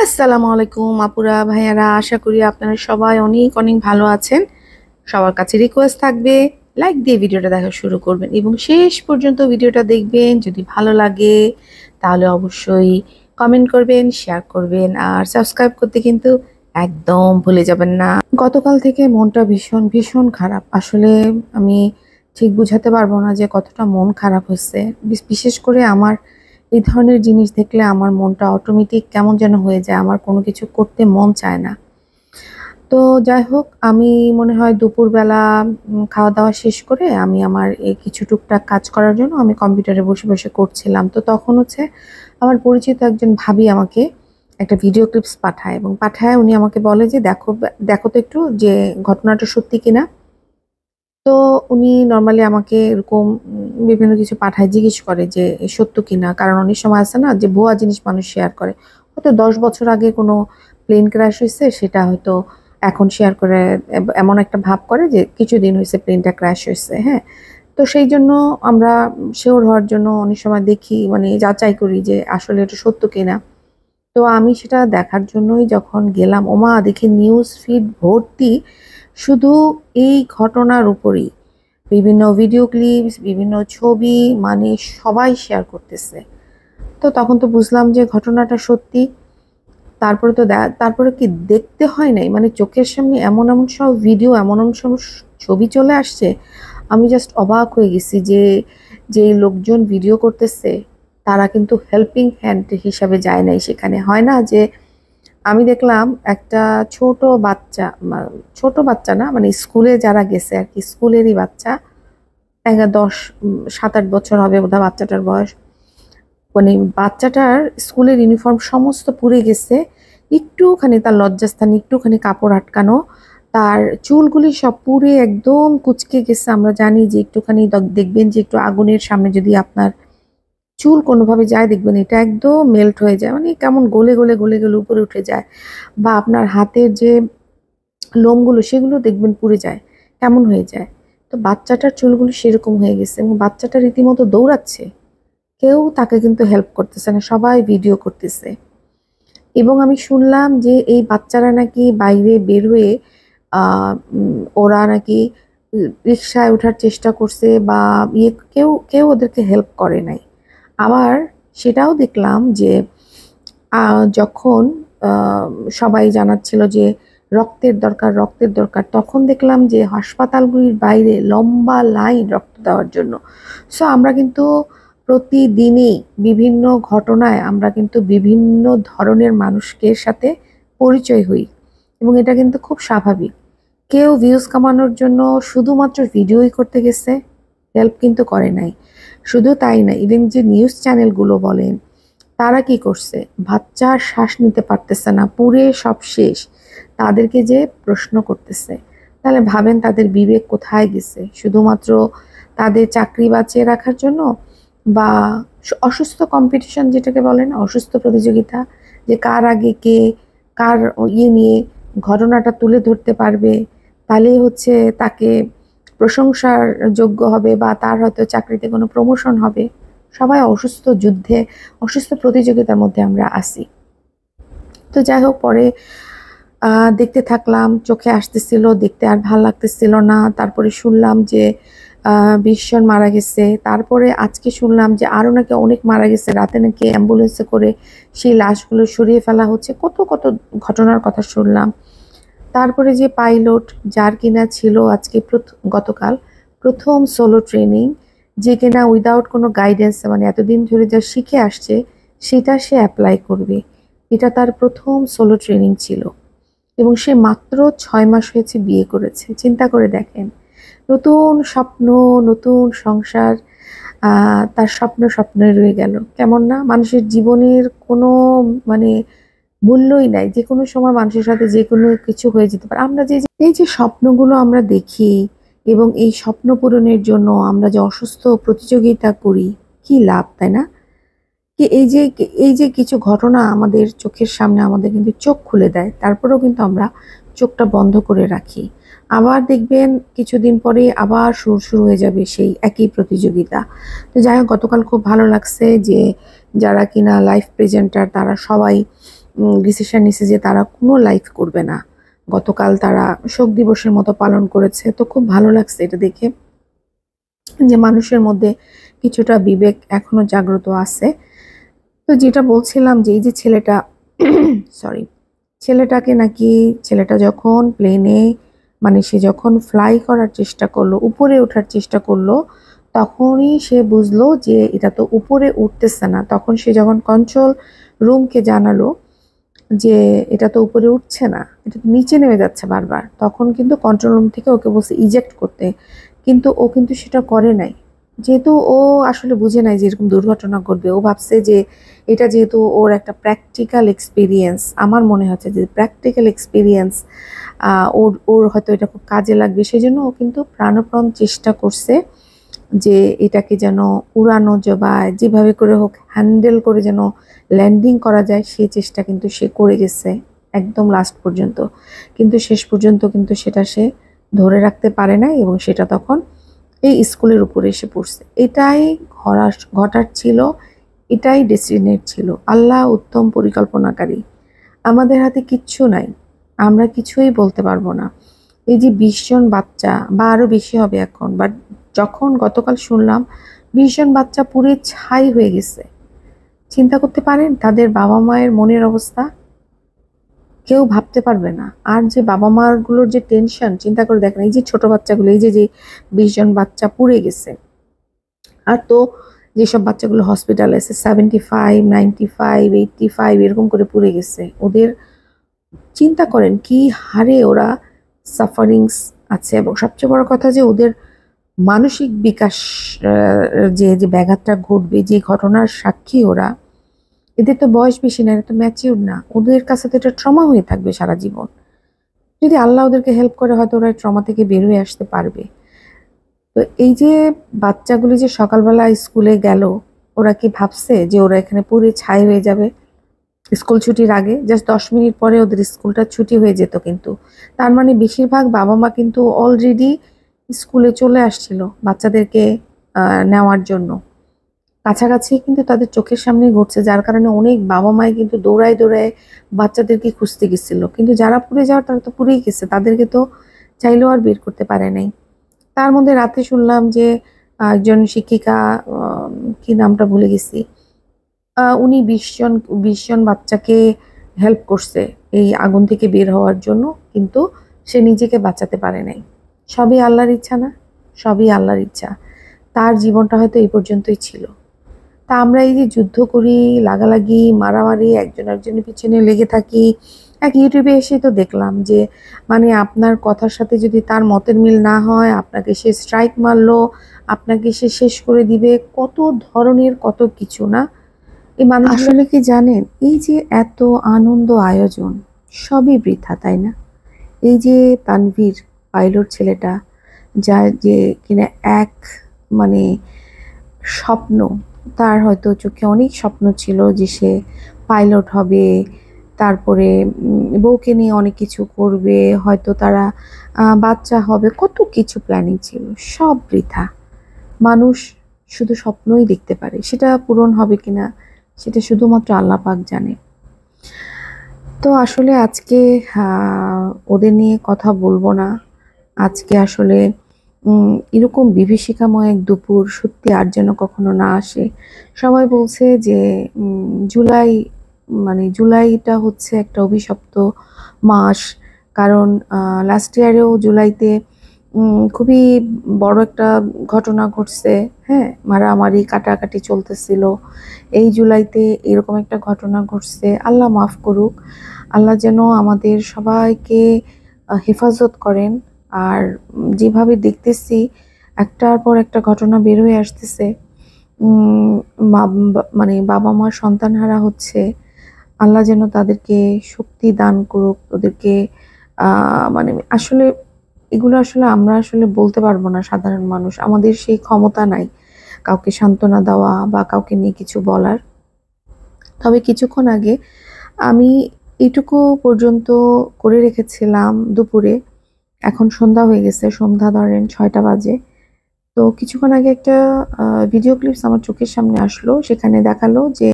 আসসালামু আলাইকুম আপুরা ভাইয়ারা, আশা করি আপনারা সবাই অনেক অনেক ভালো আছেন। সবার কাছে রিকোয়েস্ট থাকবে লাইক দিয়ে ভিডিওটা দেখা শুরু করবেন এবং শেষ পর্যন্ত ভিডিওটা দেখবেন। যদি ভালো লাগে তাহলে অবশ্যই কমেন্ট করবেন, শেয়ার করবেন আর সাবস্ক্রাইব করতে কিন্তু একদম ভুলে যাবেন না। গতকাল থেকে মনটা ভীষণ ভীষণ খারাপ। আসলে আমি ঠিক বুঝাতে পারবো না যে কতটা মন খারাপ হচ্ছে। বিশেষ করে আমার এই ধরনের জিনিস দেখলে আমার মনটা অটোমেটিক কেমন যেন হয়ে যায়, আমার কোনো কিছু করতে মন চায় না। তো যাই হোক, আমি মনে হয় দুপুরবেলা খাওয়া দাওয়া শেষ করে আমি আমার এই কিছু টুকটাক কাজ করার জন্য আমি কম্পিউটারে বসে বসে করছিলাম। তো তখন হচ্ছে আমার পরিচিত একজন ভাবি আমাকে একটা ভিডিও ক্লিপস পাঠায় এবং পাঠায় উনি আমাকে বলে যে দেখো দেখো তো একটু যে ঘটনাটা সত্যি কিনা। তো উনি নরমালি আমাকে এরকম বিভিন্ন কিছু পাঠায়, জিজ্ঞেস করে যে সত্য কিনা। কারণ অনেক সময় আছে না যে ভুয়া জিনিস মানুষ শেয়ার করে, হয়তো 10 বছর আগে কোনো প্লেন ক্র্যাশ হয়েছে সেটা হয়তো এখন শেয়ার করে, এমন একটা ভাব করে যে কিছুদিন হয়েছে প্লেনটা ক্র্যাশ হয়েছে। হ্যাঁ, তো সেই জন্য আমরা শিওর হওয়ার জন্য অনেক সময় দেখি, মানে যাচাই করি যে আসলে এটা সত্য কিনা। তো আমি সেটা দেখার জন্যই যখন গেলাম, ওমা দেখি নিউজ ফিড ভর্তি শুধু এই ঘটনার উপরই বিভিন্ন ভিডিও ক্লিপস, বিভিন্ন ছবি, মানে সবাই শেয়ার করতেছে। তো তখন তো বুঝলাম যে ঘটনাটা সত্যি। তারপরে তো তারপরে কি দেখতে হয় নাই, মানে চোখের সামনে এমন এমন সব ভিডিও, এমন এমন সব ছবি চলে আসছে, আমি জাস্ট অবাক হয়ে গেছি যে যে লোকজন ভিডিও করতেছে তারা কিন্তু হেল্পিং হ্যান্ড হিসাবে যায় নাই সেখানে। হয় না যে আমি দেখলাম একটা ছোট বাচ্চা, ছোট বাচ্চা না, মানে স্কুলে যারা গেছে আর কি, স্কুলেরই বাচ্চা, 7-8 বছর হবে বোধহয় বাচ্চাটার বয়স। মানে বাচ্চাটার স্কুলের ইউনিফর্ম সমস্ত পুড়ে গেছে, একটুখানি তার লজ্জাস্থানে একটুখানি কাপড় আটকানো, তার চুলগুলি সব পুড়ে একদম কুচকে গেছে। আমরা জানি যে একটুখানি দেখবেন যে একটু আগুনের সামনে যদি আপনার চুল কোনোভাবে যায়, দেখবেন এটা একদম মেল্ট হয়ে যায়, মানে কেমন গলে গলে গলে গলে উপরে উঠে যায়। বা আপনার হাতের যে লোমগুলো সেগুলো দেখবেন পুড়ে যায়, কেমন হয়ে যায়। তো বাচ্চাটার চুলগুলো সেরকম হয়ে গেছে এবং বাচ্চাটা রীতিমতো দৌড়াচ্ছে, কেউ তাকে কিন্তু হেল্প করতেছে না, সবাই ভিডিও করতেছে। এবং আমি শুনলাম যে এই বাচ্চারা নাকি বাইরে বের হয়ে ওরা নাকি রিক্সায় ওঠার চেষ্টা করছে বা কেউ কেউ ওদেরকে হেল্প করে নাই। আবার সেটাও দেখলাম যে যখন সবাই জানাচ্ছিল যে রক্তের দরকার রক্তের দরকার, তখন দেখলাম যে হাসপাতালগুলির বাইরে লম্বা লাইন রক্ত দেওয়ার জন্য। সো আমরা কিন্তু প্রতিদিনই বিভিন্ন ঘটনায় আমরা কিন্তু বিভিন্ন ধরনের মানুষের সাথে পরিচয় হই এবং এটা কিন্তু খুব স্বাভাবিক। কেউ ভিউজ কামানোর জন্য শুধুমাত্র ভিডিওই করতে গেছে, হেল্প কিন্তু করে নাই। শুধু তাই না, ইভেন যে নিউজ চ্যানেলগুলো বলেন তারা কি করছে, বাচ্চার শ্বাস নিতে পারতেছে না, পুরে সব শেষ, তাদেরকে যে প্রশ্ন করতেছে। তাহলে ভাবেন তাদের বিবেক কোথায় গেছে, শুধুমাত্র তাদের চাকরি বাঁচিয়ে রাখার জন্য বা অসুস্থ কম্পিটিশন যেটাকে বলেন, অসুস্থ প্রতিযোগিতা, যে কার আগে কে কার নিয়ে ঘটনাটা তুলে ধরতে পারবে, তাহলেই হচ্ছে তাকে প্রশংসার যোগ্য হবে বা তার হয়তো চাকরিতে কোনো প্রমোশন হবে। সবাই অসুস্থ যুদ্ধে, অসুস্থ প্রতিযোগিতার মধ্যে আমরা আসি। তো যাই হোক, পরে দেখতে থাকলাম, চোখে আসতেছিল, দেখতে আর ভাল লাগতেছিল না। তারপরে শুনলাম যে 20 জন মারা গেছে। তারপরে আজকে শুনলাম যে আরও নাকি অনেক মারা গেছে, রাতে নাকি অ্যাম্বুলেন্সে করে সেই লাশগুলো সরিয়ে ফেলা হচ্ছে। কত কত ঘটনার কথা শুনলাম। তারপরে যে পাইলট যার কিনা ছিল আজকে গতকাল প্রথম সোলো ট্রেনিং, যে কিনা উইদাউট কোনো গাইডেন্স, মানে এতদিন ধরে যা শিখে আসছে সেটা সে অ্যাপ্লাই করবে, এটা তার প্রথম সোলো ট্রেনিং ছিল এবং সে মাত্র 6 মাস হয়েছে বিয়ে করেছে। চিন্তা করে দেখেন, নতুন স্বপ্ন, নতুন সংসার, তার স্বপ্নে রয়ে গেল। কেমন না, মানুষের জীবনের কোনো মানে মূল্যই নাই, যে কোনো সময় মানুষের সাথে যে কোনো কিছু হয়ে যেতে পারে। আমরা এই যে স্বপ্নগুলো আমরা দেখি এবং এই স্বপ্ন পূরণের জন্য আমরা যে অসুস্থ প্রতিযোগিতা করি, কি লাভ, তাই না? কি এই যে কিছু ঘটনা আমাদের চোখের সামনে আমাদের কিন্তু চোখ খুলে দেয়, তারপরেও কিন্তু আমরা চোখটা বন্ধ করে রাখি। আবার দেখবেন কিছুদিন পরে আবার শুরু হয়ে যাবে সেই একই প্রতিযোগিতা। তো যাই হোক, গতকাল খুব ভালো লাগছে যে যারা কিনা লাইভ প্রেজেন্টার তারা সবাই ডিসিশন নিছে যে তারা কোনো লাইভ করবে না। গতকাল তারা শোক দিবসের মতো পালন করেছে। তো খুব ভালো লাগছে এটা দেখে যে মানুষের মধ্যে কিছুটা বিবেক এখনো জাগ্রত আছে। তো যেটা বলছিলাম যে এই যে ছেলেটা সরি, ছেলেটাকে নাকি ছেলেটা যখন প্লেনে মানে সে যখন ফ্লাই করার চেষ্টা করলো, উপরে ওঠার চেষ্টা করলো, তখনই সে বুঝলো যে এটা তো উপরে উঠতেছে না। তখন সে যখন কন্ট্রোল রুমকে জানালো যে এটা তো উপরে উঠছে না, এটা তো নিচে নেমে যাচ্ছে বারবার, তখন কিন্তু কন্ট্রোল রুম থেকে ওকে বলছে ইজেক্ট করতে, কিন্তু ও কিন্তু সেটা করে নাই। যেহেতু ও আসলে বুঝে নাই যে এরকম দুর্ঘটনা ঘটবে, ও ভাবছে যে এটা যেহেতু ওর একটা প্র্যাকটিক্যাল এক্সপিরিয়েন্স, আমার মনে হচ্ছে যে প্র্যাকটিক্যাল এক্সপিরিয়েন্স ওর ওর হয়তো এটা খুব কাজে লাগবে, সেজন্য ও কিন্তু প্রাণপণ চেষ্টা করছে যে এটাকে যেন উড়ানো বা যেভাবে করে হোক হ্যান্ডেল করে যেন ল্যান্ডিং করা যায়, সেই চেষ্টা কিন্তু সে করে গেছে একদম লাস্ট পর্যন্ত। কিন্তু শেষ পর্যন্ত কিন্তু সেটা সে ধরে রাখতে পারে না এবং সেটা তখন এই স্কুলের উপরে এসে পড়ছে। এটাই ঘটার ছিল, এটাই ডেস্টিনেট ছিল। আল্লাহ উত্তম পরিকল্পনাকারী, আমাদের হাতে কিচ্ছু নাই, আমরা কিছুই বলতে পারবো না। এই যে 20 জন বাচ্চা বা আরো বেশি হবে এখন, বাট যখন গতকাল শুনলাম 20 জন বাচ্চা পুড়ে ছাই হয়ে গেছে, চিন্তা করতে পারেন তাদের বাবা মায়ের মনের অবস্থা, কেউ ভাবতে পারবে না। আর যে বাবা মার গুলোর যে টেনশন, চিন্তা করে দেখেন, এই যে ছোট বাচ্চাগুলো, এই যে যে 20 জন বাচ্চা পুড়ে গেছে, আর তো যেসব বাচ্চাগুলো হসপিটালে আছে 75, 95, 85 এরকম করে পুড়ে গেছে, ওদের চিন্তা করেন কি হারে ওরা সাফারিংস আছে। এবং সবচেয়ে বড় কথা যে ওদের মানসিক বিকাশ, যে যে ব্যাঘাতটা ঘটবে, যে ঘটনার সাক্ষী ওরা, এদের তো বয়স বেশি না, এটা ম্যাচিউর না, ওদের কাছে তো এটা ট্রমা হয়ে থাকবে সারা জীবন। যদি আল্লাহ ওদেরকে হেল্প করে হয়তো ওরা ট্রমা থেকে বের হয়ে আসতে পারবে। তো এই যে বাচ্চাগুলি যে সকালবেলা স্কুলে গেল, ওরা কি ভাবছে যে ওরা এখানে পুরো ছাই হয়ে যাবে? স্কুল ছুটির আগে জাস্ট 10 মিনিট পরে ওদের স্কুলটা ছুটি হয়ে যেত, কিন্তু তার মানে বেশিরভাগ বাবা মা কিন্তু অলরেডি স্কুলে চলে আসছিল বাচ্চাদেরকে নেওয়ার জন্য, কাছাকাছি কিন্তু তাদের চোখের সামনে ঘটছে, যার কারণে অনেক বাবা মাই কিন্তু দৌড়ায় দৌড়ায় বাচ্চাদেরকে খুঁজতে গেছিল। কিন্তু যারা পুড়ে যাওয়ার তারা তো পুড়েই গেছে, তাদেরকে তো চাইলেও আর বের করতে পারে নাই। তার মধ্যে রাতে শুনলাম যে একজন শিক্ষিকা, কি নামটা ভুলে গেছি, উনি 20 জন বাচ্চাকে হেল্প করছে এই আগুন থেকে বের হওয়ার জন্য, কিন্তু সে নিজেকে বাঁচাতে পারে নাই। সবই আল্লাহর ইচ্ছা না? সবই আল্লাহর ইচ্ছা। তার জীবনটা হয়তো এই পর্যন্তই ছিল। তা আমরা এই যে যুদ্ধ করি, লাগালাগি, মারামারি, একজন একজনের পিছনে লেগে থাকি, এক ইউটিউবে এসে তো দেখলাম যে মানে আপনার কথার সাথে যদি তার মতের মিল না হয়, আপনাকে সে স্ট্রাইক মারলো, আপনাকে সে শেষ করে দিবে, কত ধরনের কত কিছু না। এই মানুষ আসলে কি জানেন, এই যে এত আনন্দ আয়োজন সবই বৃথা, তাই না? এই যে তানভীর পাইলট ছেলেটা, যার যে কিনা এক মানে স্বপ্ন, তার হয়তো চোখে অনেক স্বপ্ন ছিল যে সে পাইলট হবে, তারপরে বউকে নিয়ে অনেক কিছু করবে, হয়তো তারা বাচ্চা হবে, কত কিছু প্ল্যানিং ছিল, সব বৃথা। মানুষ শুধু স্বপ্নই দেখতে পারে, সেটা পূরণ হবে কিনা সেটা শুধুমাত্র আল্লাহ পাক জানে। তো আসলে আজকে ওদের নিয়ে কথা বলবো না। আজকে আসলে এরকম বিভীষিকাময় এক দুপুর সত্যি আর যেন কখনো না আসে। সবাই বলছে যে জুলাই, মানে জুলাইটা হচ্ছে একটা অভিশপ্ত মাস, কারণ লাস্ট ইয়ারেও জুলাইতে খুবই বড় একটা ঘটনা ঘটছে, হ্যাঁ, মারামারি কাটাকাটি চলতেছিল। এই জুলাইতে এরকম একটা ঘটনা ঘটছে, আল্লাহ মাফ করুক। আল্লাহ যেন আমাদের সবাইকে হেফাজত করেন। আর যেভাবে দেখতেছি একটার পর একটা ঘটনা বের হয়ে আসতেছে, মানে বাবা মা সন্তানহারা হচ্ছে, আল্লাহ যেন তাদেরকে শক্তি দান করুক, ওদেরকে মানে আসলে এগুলো আসলে আমরা আসলে বলতে পারবো না, সাধারণ মানুষ, আমাদের সেই ক্ষমতা নাই কাউকে সান্ত্বনা দেওয়া বা কাউকে নিয়ে কিছু বলার। তবে কিছুক্ষণ আগে আমি এটুকু পর্যন্ত করে রেখেছিলাম দুপুরে, এখন সন্ধ্যা হয়ে গেছে, সন্ধ্যা ধরেন 6টা বাজে। তো কিছুক্ষণ আগে একটা ভিডিও ক্লিপস আমার চোখের সামনে আসলো, সেখানে দেখালো যে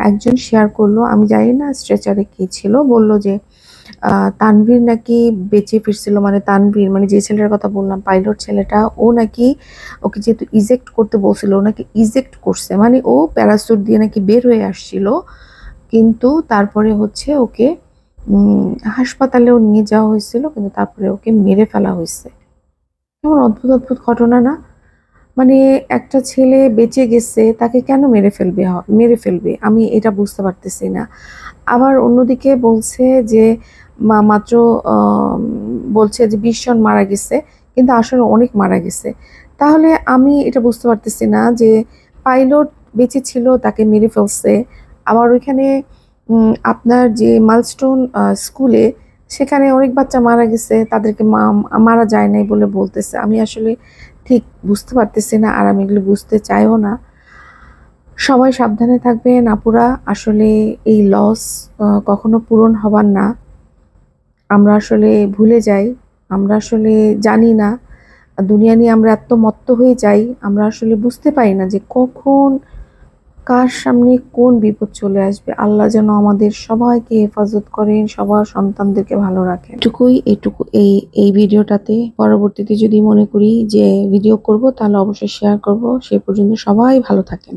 একজন শেয়ার করলো, আমি জানি না স্ট্রেচারে কি ছিল, বলল যে তানভীর নাকি বেঁচে ফিরছিল, মানে তানভীর মানে যে ছেলেটার কথা বললাম পাইলট ছেলেটা, ও নাকি ওকে যেহেতু ইজেক্ট করতে বলছিল ও নাকি ইজেক্ট করছে, মানে ও প্যারাসুট দিয়ে নাকি বের হয়ে আসছিল, কিন্তু তারপরে হচ্ছে ওকে হাসপাতালেও নিয়ে যাওয়া হয়েছিল, কিন্তু তারপরে ওকে মেরে ফেলা হয়েছে। কেমন অদ্ভুত অদ্ভুত ঘটনা না? মানে একটা ছেলে বেঁচে গেছে, তাকে কেন মেরে ফেলবে, আমি এটা বুঝতে পারতেছি না। আবার অন্যদিকে বলছে যে মাত্র বলছে যে 20 জন মারা গেছে, কিন্তু আসলে অনেক মারা গেছে। তাহলে আমি এটা বুঝতে পারতেছি না যে পাইলট বেঁচে ছিল তাকে মেরে ফেলছে, আবার ওইখানে আপনার যে মাইলস্টোন স্কুলে সেখানে অনেক বাচ্চা মারা গেছে, তাদেরকে মারা যায় নাই বলে বলতেছে। আমি আসলে ঠিক বুঝতে পারতেছি না, আর আমি এগুলো বুঝতে চাইও না। সবাই সাবধানে থাকবেন আপুরা। আসলে এই লস কখনো পূরণ হবার না। আমরা আসলে ভুলে যাই, আমরা আসলে জানি না, দুনিয়া নিয়ে আমরা এত মত্ত হয়ে যাই, আমরা আসলে বুঝতে পারি না যে কখন কার সামনে কোন বিপদ চলে আসবে। আল্লাহ যেন আমাদের সবাইকে হেফাজত করেন, সবার সন্তানদেরকে ভালো রাখেন। এটুকু এই ভিডিওটাতে। পরবর্তীতে যদি মনে করি যে ভিডিও করব তাহলে অবশ্যই শেয়ার করব। সে পর্যন্ত সবাই ভালো থাকেন।